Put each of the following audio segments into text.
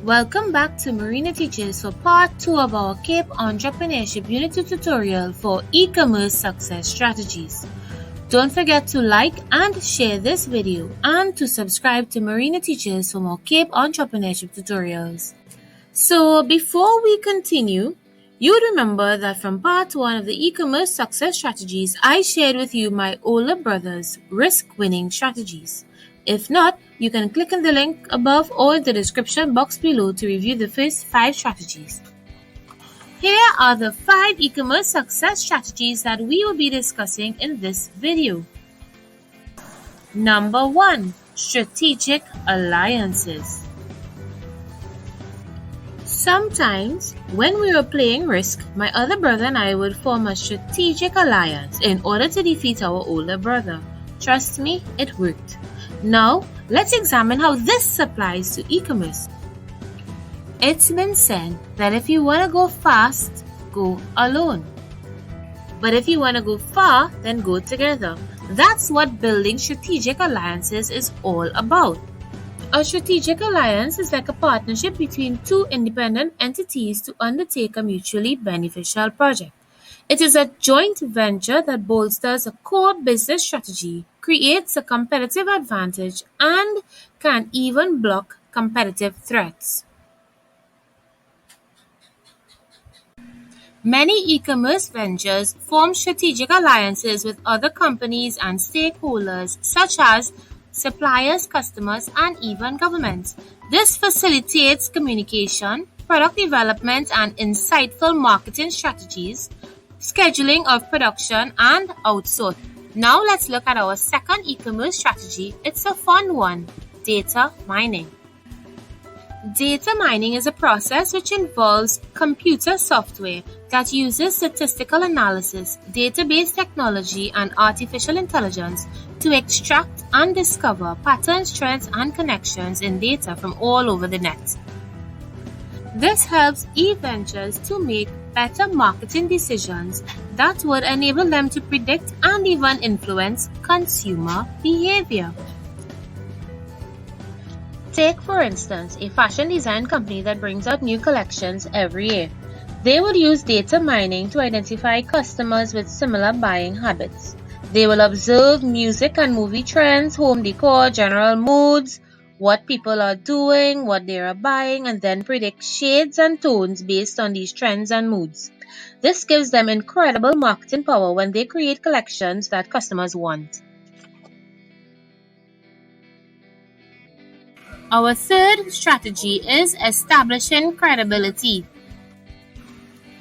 Welcome back to Marina Teaches for part 2 of our CAPE Entrepreneurship Unit 2 tutorial for e-commerce success strategies. Don't forget to like and share this video and to subscribe to Marina Teaches for more CAPE Entrepreneurship tutorials. So before we continue, you remember that from part 1 of the e-commerce success strategies, I shared with you my older brother's risk-winning strategies. If not, you can click on the link above or in the description box below to review the first 5 strategies. Here are the 5 e-commerce success strategies that we will be discussing in this video. Number 1. Strategic alliances. Sometimes, when we were playing Risk, my other brother and I would form a strategic alliance in order to defeat our older brother. Trust me, it worked. Now, let's examine how this applies to e-commerce. It's been said that if you want to go fast, go alone. But if you want to go far, then go together. That's what building strategic alliances is all about. A strategic alliance is like a partnership between 2 independent entities to undertake a mutually beneficial project. It is a joint venture that bolsters a core business strategy, creates a competitive advantage, and can even block competitive threats. Many e-commerce ventures form strategic alliances with other companies and stakeholders such as suppliers, customers, and even governments. This facilitates communication, product development, and insightful marketing strategies, scheduling of production, and outsourcing. Now let's look at our second e-commerce strategy. It's a fun one: data mining. Data mining is a process which involves computer software that uses statistical analysis, database technology, and artificial intelligence to extract and discover patterns, trends, and connections in data from all over the net. This helps e-ventures to make better marketing decisions that would enable them to predict and even influence consumer behavior. Take, for instance, a fashion design company that brings out new collections every year. They would use data mining to identify customers with similar buying habits. They will observe music and movie trends, home decor, general moods, what people are doing, what they are buying, and then predict shades and tones based on these trends and moods. This gives them incredible marketing power when they create collections that customers want. Our third strategy is establishing credibility.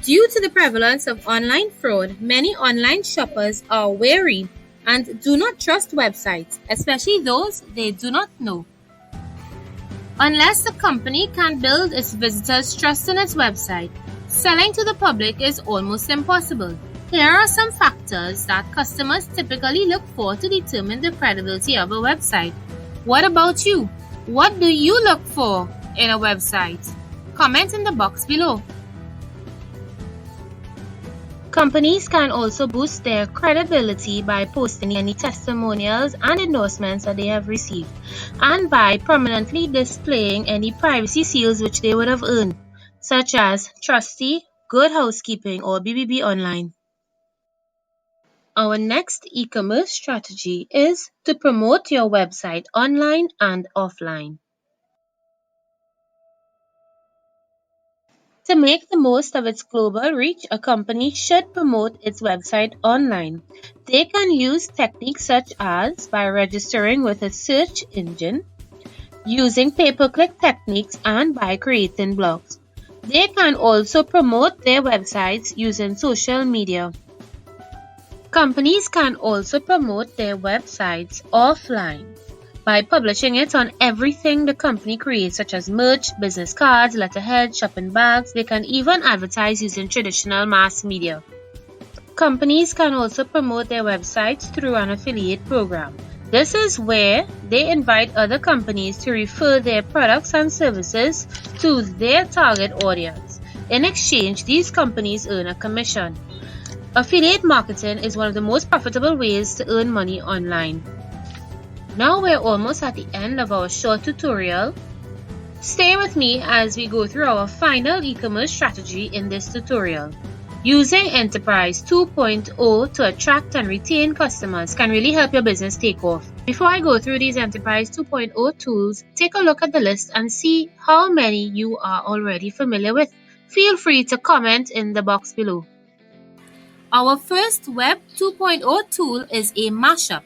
Due to the prevalence of online fraud, many online shoppers are wary and do not trust websites, especially those they do not know. Unless the company can build its visitors' trust in its website, selling to the public is almost impossible. Here are some factors that customers typically look for to determine the credibility of a website. What about you? What do you look for in a website? Comment in the box below. Companies can also boost their credibility by posting any testimonials and endorsements that they have received, and by prominently displaying any privacy seals which they would have earned, such as Trusty, Good Housekeeping, or BBB Online. Our next e-commerce strategy is to promote your website online and offline. To make the most of its global reach, a company should promote its website online. They can use techniques such as by registering with a search engine, using pay-per-click techniques, and by creating blogs. They can also promote their websites using social media. Companies can also promote their websites offline by publishing it on everything the company creates, such as merch, business cards, letterheads, shopping bags. They can even advertise using traditional mass media. Companies can also promote their websites through an affiliate program. This is where they invite other companies to refer their products and services to their target audience. In exchange, these companies earn a commission. Affiliate marketing is one of the most profitable ways to earn money online. Now we're almost at the end of our short tutorial. Stay with me as we go through our final e-commerce strategy in this tutorial. Using Enterprise 2.0 to attract and retain customers can really help your business take off. Before I go through these Enterprise 2.0 tools, take a look at the list and see how many you are already familiar with. Feel free to comment in the box below. Our first Web 2.0 tool is a mashup.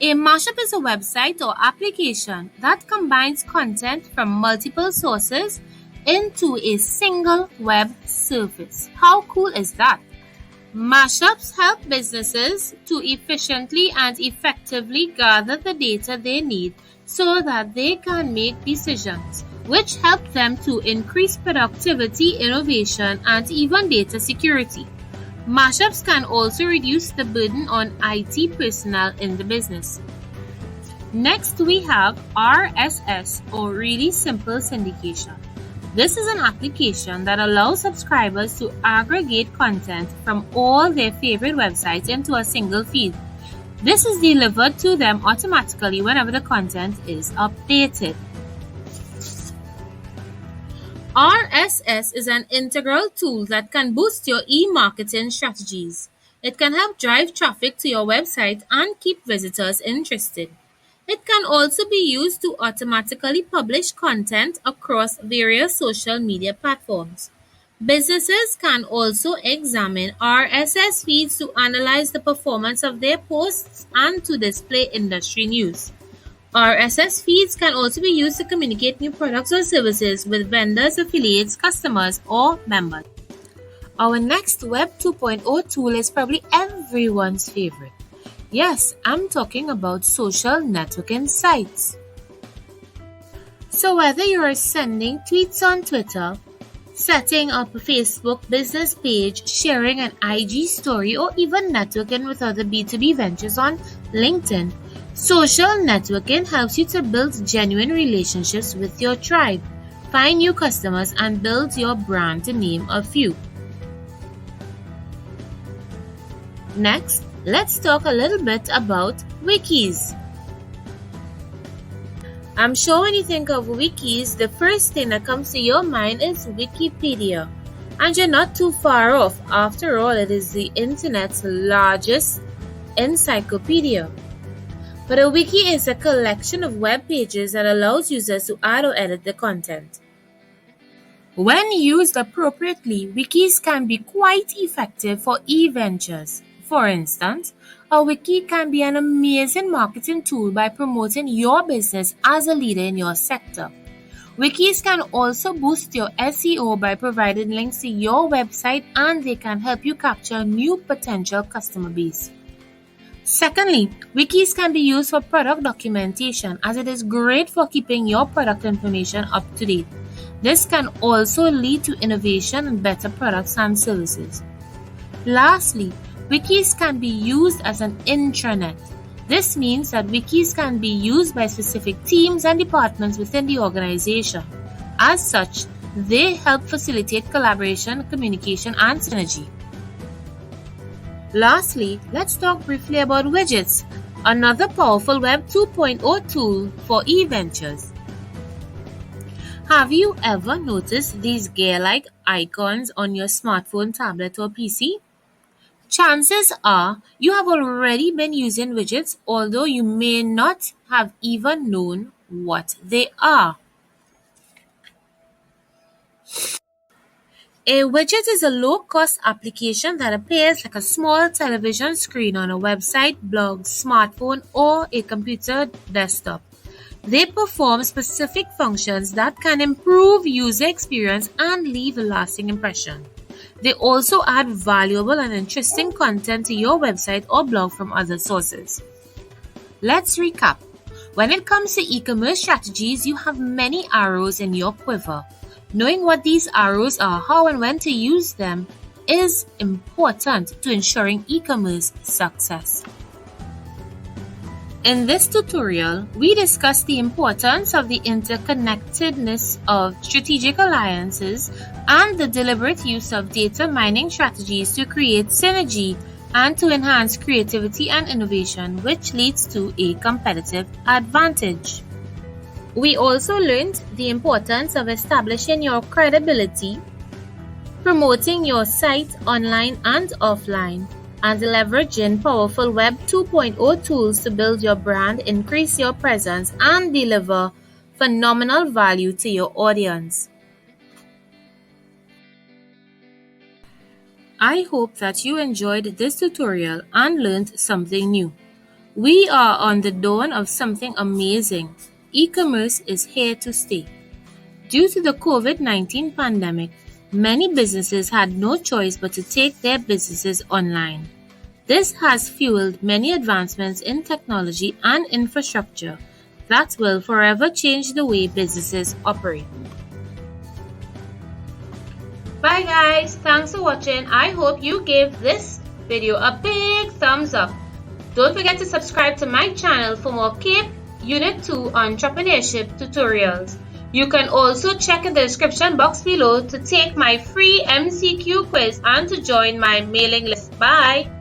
A mashup is a website or application that combines content from multiple sources into a single web service. How cool is that? Mashups help businesses to efficiently and effectively gather the data they need so that they can make decisions, which help them to increase productivity, innovation, and even data security. Mashups can also reduce the burden on IT personnel in the business. Next, we have RSS, or Really Simple Syndication. This is an application that allows subscribers to aggregate content from all their favorite websites into a single feed. This is delivered to them automatically whenever the content is updated. RSS is an integral tool that can boost your e-marketing strategies. It can help drive traffic to your website and keep visitors interested. It can also be used to automatically publish content across various social media platforms. Businesses can also examine RSS feeds to analyze the performance of their posts and to display industry news. RSS feeds can also be used to communicate new products or services with vendors, affiliates, customers, or members. Our next Web 2.0 tool is probably everyone's favorite. Yes, I'm talking about social networking sites. So whether you are sending tweets on Twitter, setting up a Facebook business page, sharing an IG story, or even networking with other B2B ventures on LinkedIn, social networking helps you to build genuine relationships with your tribe, find new customers, and build your brand, to name a few. Next, let's talk a little bit about Wikis. I'm sure when you think of Wikis, the first thing that comes to your mind is Wikipedia. And you're not too far off. After all, it is the internet's largest encyclopedia. But a wiki is a collection of web pages that allows users to add or edit the content. When used appropriately, wikis can be quite effective for e-ventures. For instance, a wiki can be an amazing marketing tool by promoting your business as a leader in your sector. Wikis can also boost your SEO by providing links to your website, and they can help you capture a new potential customer base. Secondly, wikis can be used for product documentation, as it is great for keeping your product information up to date. This can also lead to innovation and better products and services. Lastly, wikis can be used as an intranet. This means that wikis can be used by specific teams and departments within the organization. As such, they help facilitate collaboration, communication, and synergy. Lastly, let's talk briefly about widgets, another powerful Web 2.0 tool for e-ventures. Have you ever noticed these gear-like icons on your smartphone, tablet, or PC? Chances are you have already been using widgets, although you may not have even known what they are. A widget is a low-cost application that appears like a small television screen on a website, blog, smartphone, or a computer desktop. They perform specific functions that can improve user experience and leave a lasting impression. They also add valuable and interesting content to your website or blog from other sources. Let's recap. When it comes to e-commerce strategies, you have many arrows in your quiver. Knowing what these arrows are, how and when to use them, is important to ensuring e-commerce success. In this tutorial, we discuss the importance of the interconnectedness of strategic alliances and the deliberate use of data mining strategies to create synergy and to enhance creativity and innovation, which leads to a competitive advantage. We also learned the importance of establishing your credibility, promoting your site online and offline, and leveraging powerful Web 2.0 tools to build your brand, increase your presence, and deliver phenomenal value to your audience. I hope that you enjoyed this tutorial and learned something new. We are on the dawn of something amazing. E-commerce is here to stay. Due to the COVID-19 pandemic, many businesses had no choice but to take their businesses online. This has fueled many advancements in technology and infrastructure that will forever change the way businesses operate. Bye guys, thanks for watching. I hope you give this video a big thumbs up. Don't forget to subscribe to my channel for more CAPE Unit 2 Entrepreneurship tutorials. You can also check in the description box below to take my free MCQ quiz and to join my mailing list. Bye!